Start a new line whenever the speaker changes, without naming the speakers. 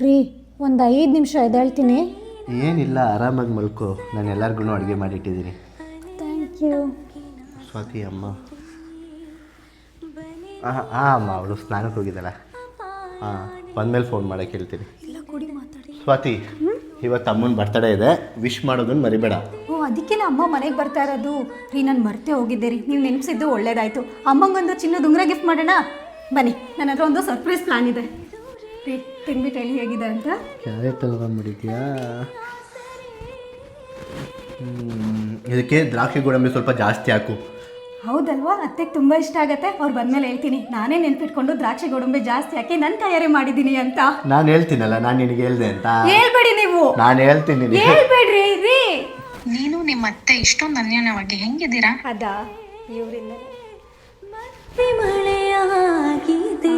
ರೀ ಒಂದು 5 ನಿಮಿಷ ಎದ್ದೇಳ್ತೀನಿ.
ಏನಿಲ್ಲ, ಆರಾಮಾಗಿ ಮಲ್ಕೋ. ನಾನು ಎಲ್ಲರಿಗೂ ಅಡುಗೆ ಮಾಡಿಟ್ಟಿದ್ದೀನಿ.
Thank you.
ಸ್ವಾತಿ ಅಮ್ಮ. ಹಾಂ ಅಮ್ಮ, ಅವಳು ಸ್ನಾನಕ್ಕೆ ಹೋಗಿದ್ದಾಳ. ಹಾಂ, ಬಂದಮೇಲೆ ಫೋನ್ ಮಾಡೋಕ್ಕೆ ಹೇಳ್ತೀನಿ. ಸ್ವಾತಿ, ಇವತ್ತು ಅಮ್ಮನ ಬರ್ತಡೇ ಇದೆ, ವಿಶ್ ಮಾಡೋದನ್ನು ಮರಿಬೇಡ.
ಅದಕ್ಕೆ ಅಮ್ಮ ಮನೆಗೆ ಬರ್ತಾ ಇರೋದು. ರೀ ನಾನು ಮರ್ತೇ ಹೋಗಿದ್ದೆ ರೀ, ನೀವು ನೆನಪಿಸಿದ್ದು ಒಳ್ಳೇದಾಯಿತು. ಅಮ್ಮಂಗೊಂದು ಚಿನ್ನದ ಉಂಗುರ ಗಿಫ್ಟ್ ಮಾಡೋಣ ಬನ್ನಿ. ನನ್ನ ಹತ್ರ ಒಂದು ಸರ್ಪ್ರೈಸ್ ಪ್ಲಾನ್ ಇದೆ ರೀ. ತಿನ್ಬಿಟ್ಟು ಹೇಳಿ ಹೇಗಿದೆ ಅಂತ.
ಕ್ಯಾರೆಟ್ ಹಲ್ವಾ ಮಾಡಿದ್ಯಾ? ಇದಕ್ಕೆ ದ್ರಾಕ್ಷಿ ಗೋಡಂಬಿ ಸ್ವಲ್ಪ ಜಾಸ್ತಿ ಹಾಕು.
ಹೌದಲ್ವಾ, ಅತ್ತೆಗೆ ತುಂಬ ಇಷ್ಟ ಆಗತ್ತೆ. ಅವ್ರು ಬಂದಮೇಲೆ ಹೇಳ್ತೀನಿ. ನಾನೇ ನೆನ್ಪಿಟ್ಕೊಂಡು ದ್ರಾಕ್ಷಿ ಗೋಡಂಬಿ ಜಾಸ್ತಿ ಹಾಕಿ ನಾನು ತಯಾರಿ ಮಾಡಿದ್ದೀನಿ ಅಂತ.
ನಾನು ಹೇಳ್ತೀನಲ್ಲ, ನಾನು ನಿನಗೆ ಹೇಳ್ದೆ ಅಂತ.
ಹೇಳ್ಬೇಡಿ ನೀವು.
ನಾನು ಹೇಳ್ತೀನಿ,
ಹೇಳ್ಬೇಡ್ರಿ ರೀ.
ನೀನು ನಿಮ್ಮ ಅತ್ತೆ ಇಷ್ಟೊಂದು ಅನ್ಯೋನ್ಯವಾಗಿ ಹೆಂಗಿದ್ದೀರಾ?
ಅದಾ ಇವರಿಂದ
ಮಳೆಯಾಗಿದೆ